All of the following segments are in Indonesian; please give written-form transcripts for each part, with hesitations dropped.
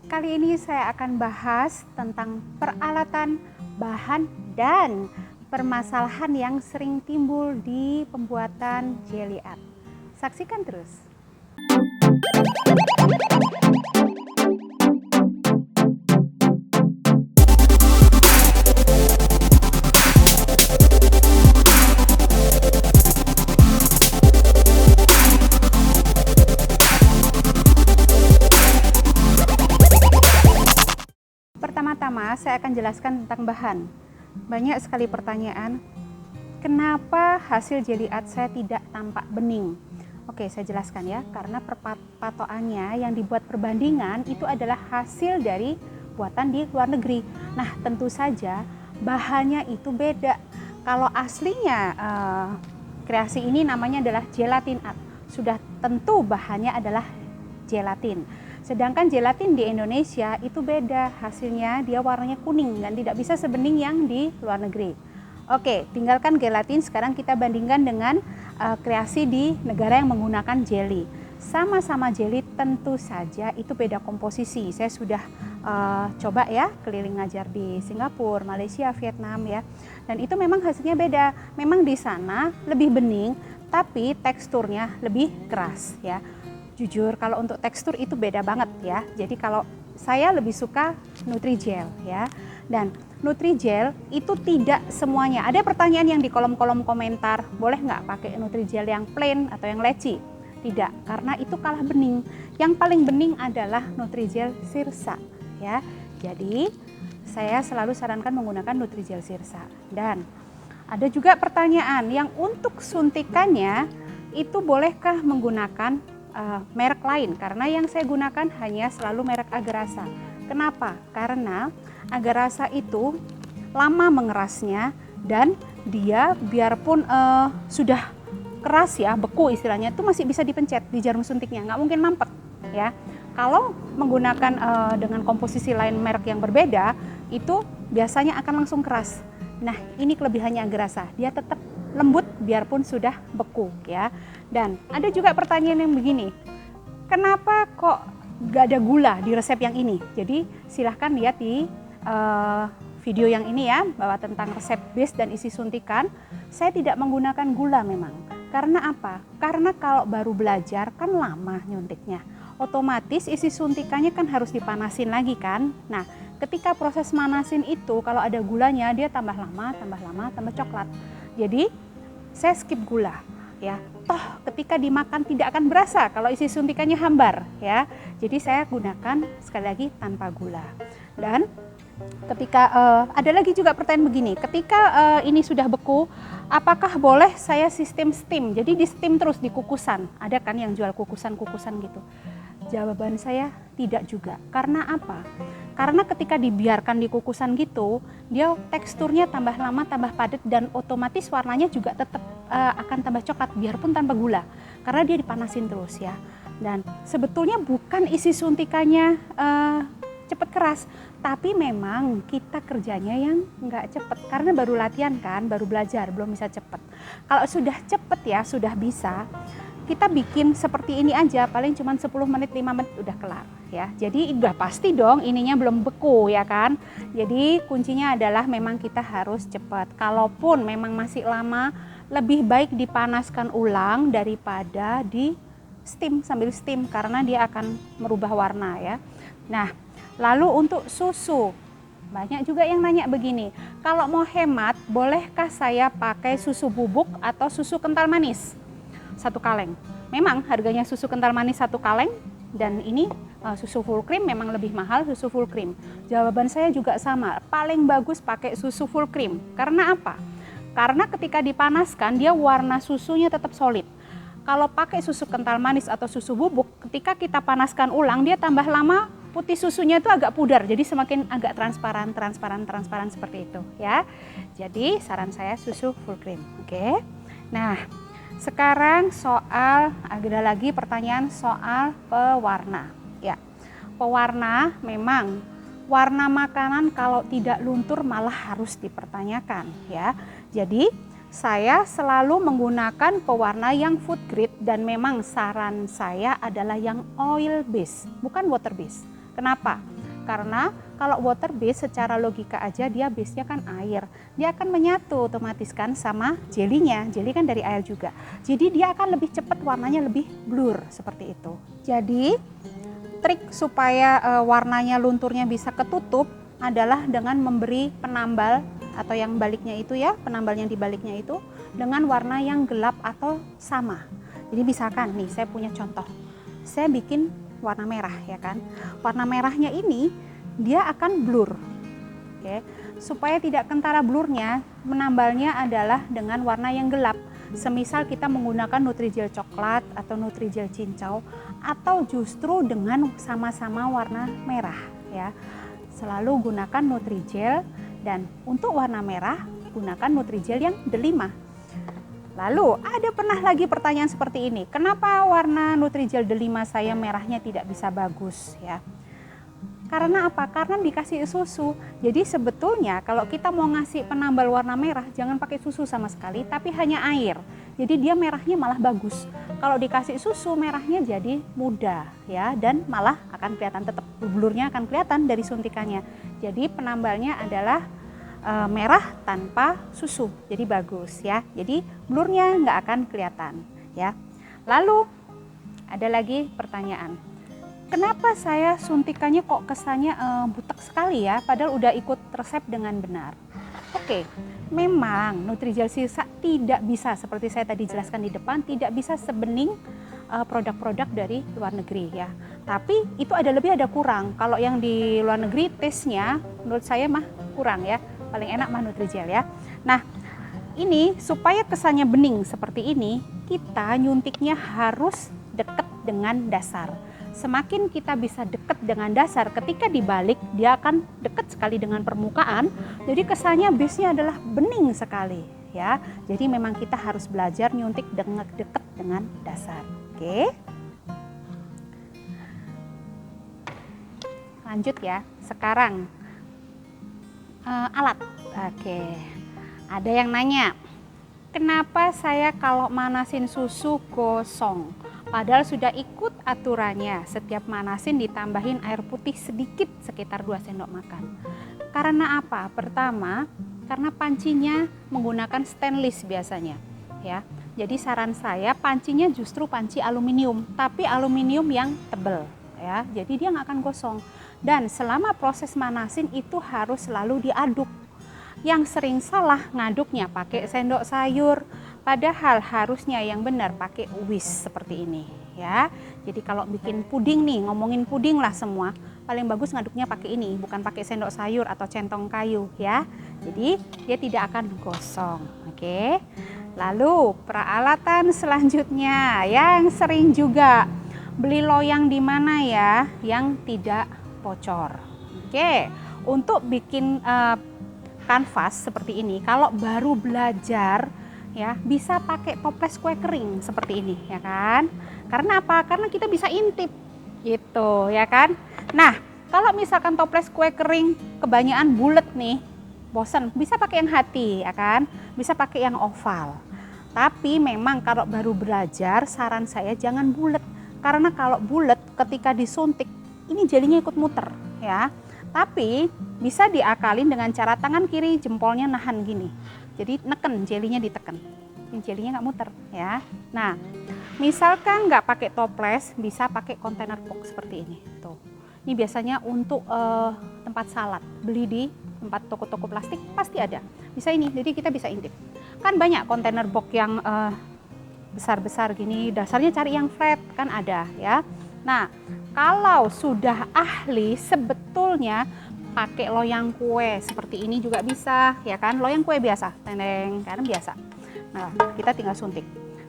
Kali ini saya akan bahas tentang peralatan, bahan, dan permasalahan yang sering timbul di pembuatan jelly art. Saksikan terus. Pertama-tama saya akan jelaskan tentang bahan. Banyak sekali pertanyaan, kenapa hasil jelly art saya tidak tampak bening? Oke, saya jelaskan ya, karena patokannya yang dibuat perbandingan itu adalah hasil dari buatan di luar negeri. Nah, tentu saja bahannya itu beda. Kalau aslinya kreasi ini namanya adalah gelatin art, sudah tentu bahannya adalah gelatin. Sedangkan gelatin di Indonesia itu beda, hasilnya dia warnanya kuning dan tidak bisa sebening yang di luar negeri. Oke, tinggalkan gelatin, sekarang kita bandingkan dengan kreasi di negara yang menggunakan jelly. Sama-sama jelly, tentu saja itu beda komposisi. Saya sudah coba ya keliling ngajar di Singapura, Malaysia, Vietnam ya. Dan itu memang hasilnya beda. Memang di sana lebih bening, tapi teksturnya lebih keras ya. Jujur kalau untuk tekstur itu beda banget ya. Jadi kalau saya lebih suka Nutrijel ya. Dan Nutrijel itu tidak semuanya. Ada pertanyaan yang di kolom-kolom komentar, boleh nggak pakai Nutrijel yang plain atau yang leci? Tidak, karena itu kalah bening. Yang paling bening adalah Nutrijel Sirsa ya. Jadi saya selalu sarankan menggunakan Nutrijel Sirsa. Dan ada juga pertanyaan yang untuk suntikannya itu bolehkah menggunakan merek lain, karena yang saya gunakan hanya selalu merek Agarasa. Kenapa? Karena Agarasa itu lama mengerasnya dan dia biarpun sudah keras ya, beku istilahnya, itu masih bisa dipencet di jarum suntiknya, nggak mungkin mampet ya. Kalau menggunakan dengan komposisi lain merek yang berbeda, itu biasanya akan langsung keras. Nah, ini kelebihannya Agarasa, dia tetap lembut biarpun sudah beku ya. Dan ada juga pertanyaan yang begini, kenapa kok gak ada gula di resep yang ini? Jadi silahkan lihat di video yang ini ya, bahwa tentang resep base dan isi suntikan. Saya tidak menggunakan gula memang. Karena apa? Karena kalau baru belajar kan lama nyuntiknya. Otomatis isi suntikannya kan harus dipanasin lagi kan. Nah, ketika proses manasin itu kalau ada gulanya dia tambah lama, tambah coklat. Jadi saya skip gula ya. Toh ketika dimakan tidak akan berasa kalau isi suntikannya hambar ya. Jadi saya gunakan sekali lagi tanpa gula. Dan ketika ada lagi juga pertanyaan begini, ketika ini sudah beku, apakah boleh saya sistem steam? Jadi di steam terus di kukusan. Ada kan yang jual kukusan-kukusan gitu. Jawaban saya tidak juga. Karena apa? Karena ketika dibiarkan di kukusan gitu, dia teksturnya tambah lama, tambah padat, dan otomatis warnanya juga tetap akan tambah coklat biarpun tanpa gula. Karena dia dipanasin terus ya. Dan sebetulnya bukan isi suntikannya cepat keras, tapi memang kita kerjanya yang nggak cepet. Karena baru latihan kan, baru belajar, belum bisa cepet. Kalau sudah cepet ya, sudah bisa, kita bikin seperti ini aja paling cuma 10 menit 5 menit udah kelar ya. Jadi udah pasti dong ininya belum beku ya kan. Jadi kuncinya adalah memang kita harus cepat. Kalaupun memang masih lama, lebih baik dipanaskan ulang daripada di steam, sambil steam, karena dia akan merubah warna ya. Nah, lalu untuk susu, banyak juga yang nanya begini, kalau mau hemat bolehkah saya pakai susu bubuk atau susu kental manis? 1 kaleng. Memang harganya susu kental manis 1 kaleng dan ini susu full cream memang lebih mahal susu full cream. Jawaban saya juga sama, paling bagus pakai susu full cream. Karena apa? Karena ketika dipanaskan dia warna susunya tetap solid. Kalau pakai susu kental manis atau susu bubuk, ketika kita panaskan ulang dia tambah lama putih susunya itu agak pudar, jadi semakin agak transparan seperti itu ya. Jadi saran saya susu full cream. Oke. Nah, sekarang ada lagi pertanyaan soal pewarna. Ya, pewarna memang warna makanan kalau tidak luntur malah harus dipertanyakan ya. Jadi saya selalu menggunakan pewarna yang food grade dan memang saran saya adalah yang oil base, bukan water base. Kenapa? Karena kalau water base secara logika aja dia base-nya kan air. Dia akan menyatu otomatis kan sama jelinya. Jeli kan dari air juga. Jadi dia akan lebih cepat warnanya lebih blur seperti itu. Jadi trik supaya warnanya lunturnya bisa ketutup adalah dengan memberi penambal atau yang baliknya itu ya, penambal yang dibaliknya itu dengan warna yang gelap atau sama. Jadi misalkan nih saya punya contoh. Saya bikin warna merah ya kan. Warna merahnya ini dia akan blur. Oke. Supaya tidak kentara blurnya, menambalnya adalah dengan warna yang gelap. Semisal kita menggunakan Nutrijel coklat atau Nutrijel cincau atau justru dengan sama-sama warna merah ya. Selalu gunakan Nutrijel dan untuk warna merah gunakan Nutrijel yang delima. Lalu ada pernah lagi pertanyaan seperti ini, kenapa warna Nutrijel delima saya merahnya tidak bisa bagus ya? Karena apa? Karena dikasih susu. Jadi sebetulnya kalau kita mau ngasih penambal warna merah jangan pakai susu sama sekali, tapi hanya air. Jadi dia merahnya malah bagus. Kalau dikasih susu merahnya jadi muda ya, dan malah akan kelihatan tetap blurnya akan kelihatan dari suntikannya. Jadi penambalnya adalah merah tanpa susu, jadi bagus ya. Jadi blurnya nggak akan kelihatan ya. Lalu ada lagi pertanyaan, kenapa saya suntikannya kok kesannya butek sekali ya, padahal udah ikut resep dengan benar. Oke, memang Nutrijel sisa tidak bisa seperti saya tadi jelaskan di depan, tidak bisa sebening produk-produk dari luar negeri ya. Tapi itu ada lebih ada kurang. Kalau yang di luar negeri taste-nya menurut saya mah kurang ya. Paling enak mah Nutrijel ya. Nah, ini supaya kesannya bening seperti ini, kita nyuntiknya harus dekat dengan dasar. Semakin kita bisa dekat dengan dasar, ketika dibalik dia akan dekat sekali dengan permukaan. Jadi kesannya base-nya adalah bening sekali ya. Jadi memang kita harus belajar nyuntik dekat dengan dasar. Oke. Lanjut ya. Sekarang alat. Oke. Ada yang nanya, kenapa saya kalau manasin susu gosong? Padahal sudah ikut aturannya, setiap manasin ditambahin air putih sedikit sekitar 2 sendok makan. Karena apa? Pertama, karena pancinya menggunakan stainless biasanya ya. Jadi saran saya pancinya justru panci aluminium, tapi aluminium yang tebal ya. Jadi dia nggak akan gosong. Dan selama proses manasin itu harus selalu diaduk. Yang sering salah ngaduknya pakai sendok sayur, padahal harusnya yang benar pakai whisk seperti ini ya. Jadi kalau bikin puding nih, ngomongin puding lah semua, paling bagus ngaduknya pakai ini, bukan pakai sendok sayur atau centong kayu ya. Jadi dia tidak akan gosong. Oke. Lalu peralatan selanjutnya yang sering juga beli loyang di mana ya yang tidak bocor. Oke. Untuk bikin kanvas seperti ini, kalau baru belajar ya bisa pakai toples kue kering seperti ini ya kan. Karena apa? Karena kita bisa intip gitu ya kan. Nah, kalau misalkan toples kue kering kebanyakan bulat nih, bosan, bisa pakai yang hati ya kan, bisa pakai yang oval. Tapi memang kalau baru belajar saran saya jangan bulat, karena kalau bulat ketika disuntik ini jelinya ikut muter ya. Tapi bisa diakalin dengan cara tangan kiri jempolnya nahan gini. Jadi neken, jelinya diteken. Ini jelinya nggak muter ya. Nah, misalkan nggak pakai toples, bisa pakai kontainer box seperti ini. Tuh. Ini biasanya untuk tempat salad. Beli di tempat toko-toko plastik pasti ada. Bisa ini, jadi kita bisa intip. Kan banyak kontainer box yang besar-besar gini. Dasarnya cari yang flat, kan ada ya. Nah, kalau sudah ahli sebetulnya pakai loyang kue seperti ini juga bisa ya kan, loyang kue biasa, tendeng kan biasa. Nah, kita tinggal suntik.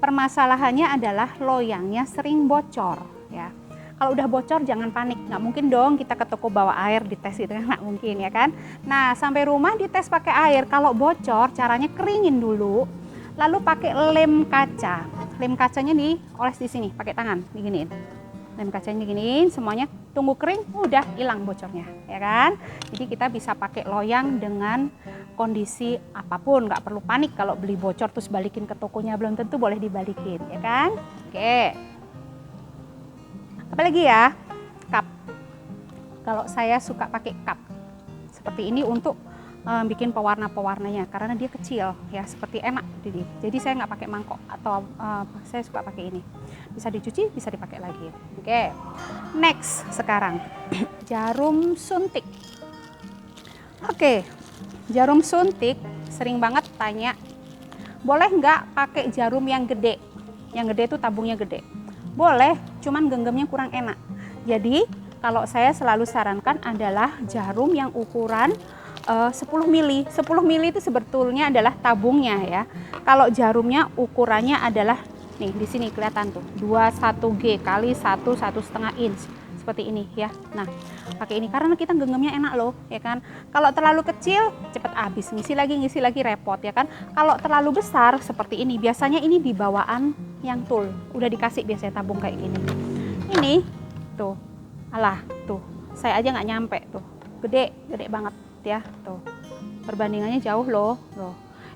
Permasalahannya adalah loyangnya sering bocor ya. Kalau udah bocor jangan panik, nggak mungkin dong kita ke toko bawa air dites gitu kan, nggak mungkin ya kan. Nah, sampai rumah dites pakai air, kalau bocor caranya keringin dulu, lalu pakai lem kaca. Lem kacanya dioles di sini pakai tangan, diginiin. Lem kacanya giniin semuanya, tunggu kering udah hilang bocornya ya kan. Jadi kita bisa pakai loyang dengan kondisi apapun, nggak perlu panik kalau beli bocor terus balikin ke tokonya, belum tentu boleh dibalikin ya kan. Oke, apalagi ya, cup. Kalau saya suka pakai cup seperti ini untuk bikin pewarna-pewarnanya karena dia kecil ya, seperti enak jadi saya nggak pakai mangkok atau saya suka pakai ini, bisa dicuci bisa dipakai lagi. Oke, next sekarang jarum suntik. Oke, jarum suntik sering banget tanya, boleh nggak pakai jarum yang gede? Yang gede itu tabungnya gede. Boleh, cuman genggamnya kurang enak. Jadi kalau saya selalu sarankan adalah jarum yang ukuran 10 mili. 10 mili itu sebetulnya adalah tabungnya ya. Kalau jarumnya ukurannya adalah nih di sini kelihatan tuh 21G kali 1,5 inch seperti ini ya. Nah, pakai ini karena kita genggamnya enak loh ya kan. Kalau terlalu kecil cepet habis, ngisi lagi repot ya kan. Kalau terlalu besar seperti ini, biasanya ini di bawaan yang tool udah dikasih biasanya tabung kayak gini. Ini tuh, alah tuh, saya aja nggak nyampe tuh, gede banget ya tuh, perbandingannya jauh loh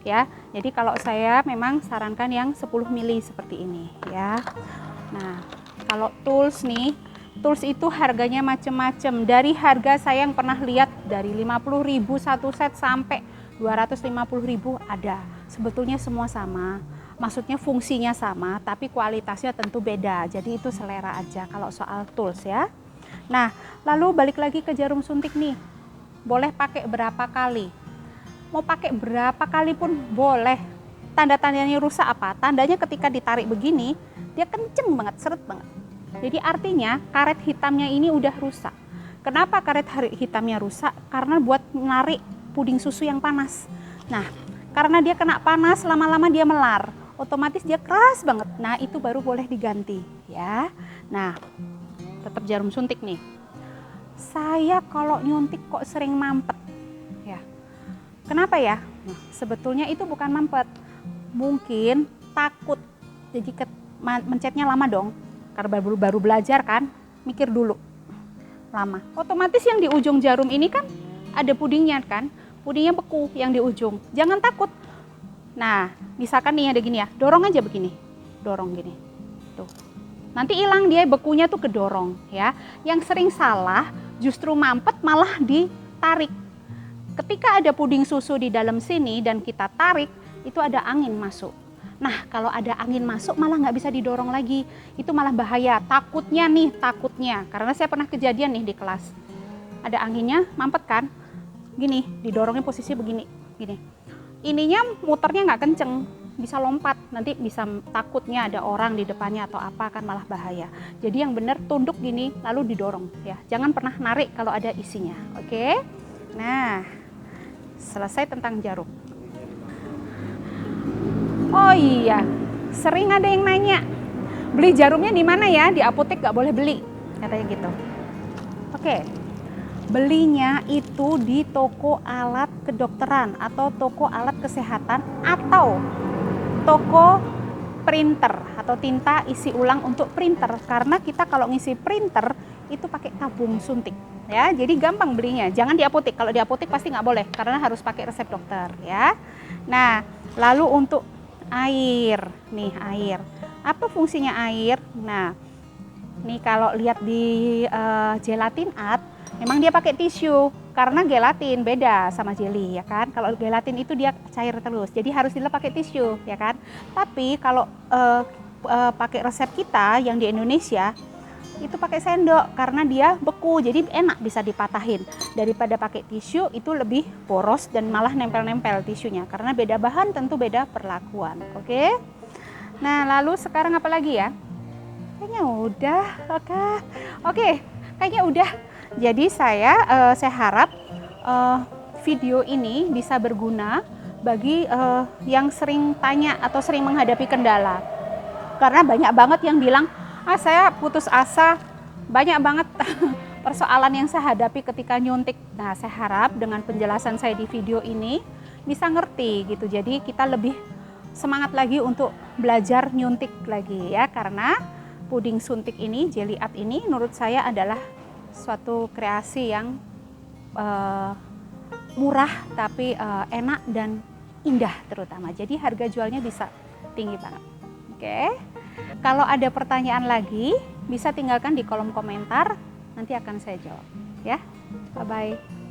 ya. Jadi kalau saya memang sarankan yang 10 mili seperti ini ya. Nah, kalau tools nih, tools itu harganya macem-macem. Dari harga saya yang pernah lihat dari 50.000 satu set sampai 250.000 ada. Sebetulnya semua sama, maksudnya fungsinya sama tapi kualitasnya tentu beda, jadi itu selera aja kalau soal tools ya. Nah, lalu balik lagi ke jarum suntik nih, boleh pakai berapa kali? Mau pakai berapa kali pun boleh. Tanda-tandanya rusak apa? Tandanya ketika ditarik begini, dia kenceng banget, seret banget. Jadi artinya karet hitamnya ini udah rusak. Kenapa karet hitamnya rusak? Karena buat menarik puding susu yang panas. Nah, karena dia kena panas, lama-lama dia melar. Otomatis dia keras banget. Nah, itu baru boleh diganti ya. Nah, tetap jarum suntik nih. Saya kalau nyuntik kok sering mampet ya. Kenapa ya? Nah, sebetulnya itu bukan mampet, mungkin takut. Jadi mencetnya lama dong, karena baru belajar kan, mikir dulu lama. Otomatis yang di ujung jarum ini kan ada pudingnya kan, pudingnya beku yang di ujung. Jangan takut. Nah, misalkan nih ada gini ya, dorong aja begini, dorong gini, tuh. Nanti hilang dia, bekunya tuh kedorong ya. Yang sering salah justru mampet malah ditarik. Ketika ada puding susu di dalam sini dan kita tarik, itu ada angin masuk. Nah, kalau ada angin masuk malah nggak bisa didorong lagi. Itu malah bahaya. Takutnya, karena saya pernah kejadian nih di kelas. Ada anginnya, mampet kan? Gini, didorongnya posisi begini, gini. Ininya muternya nggak kenceng, bisa lompat, nanti bisa takutnya ada orang di depannya atau apa, kan malah bahaya. Jadi yang benar tunduk gini lalu didorong ya, jangan pernah narik kalau ada isinya. Oke, nah selesai tentang jarum. Oh iya, sering ada yang nanya, beli jarumnya di mana ya? Di apotek nggak boleh beli, katanya gitu. Oke, belinya itu di toko alat kedokteran atau toko alat kesehatan atau toko printer atau tinta isi ulang untuk printer, karena kita kalau ngisi printer itu pakai tabung suntik ya, jadi gampang belinya. Jangan di apotek, kalau di apotek pasti nggak boleh karena harus pakai resep dokter ya. Nah, lalu untuk air nih, air apa fungsinya air? Nah, nih kalau lihat di gelatin art memang dia pakai tisu karena gelatin beda sama jelly ya kan. Kalau gelatin itu dia cair terus, jadi harus dilap pakai tisu ya kan. Tapi kalau pakai resep kita yang di Indonesia itu pakai sendok karena dia beku, jadi enak bisa dipatahin. Daripada pakai tisu itu lebih poros dan malah nempel-nempel tisunya karena beda bahan, tentu beda perlakuan. Oke. Nah, lalu sekarang apa lagi ya? Kayaknya udah. Oke, kayaknya udah. Jadi saya harap video ini bisa berguna bagi yang sering tanya atau sering menghadapi kendala. Karena banyak banget yang bilang, saya putus asa, banyak banget persoalan yang saya hadapi ketika nyuntik. Nah, saya harap dengan penjelasan saya di video ini bisa ngerti gitu. Jadi kita lebih semangat lagi untuk belajar nyuntik lagi ya, karena puding suntik ini, jelly art ini menurut saya adalah suatu kreasi yang murah tapi enak dan indah terutama. Jadi harga jualnya bisa tinggi banget. Oke. Kalau ada pertanyaan lagi bisa tinggalkan di kolom komentar, nanti akan saya jawab. ya. Bye bye.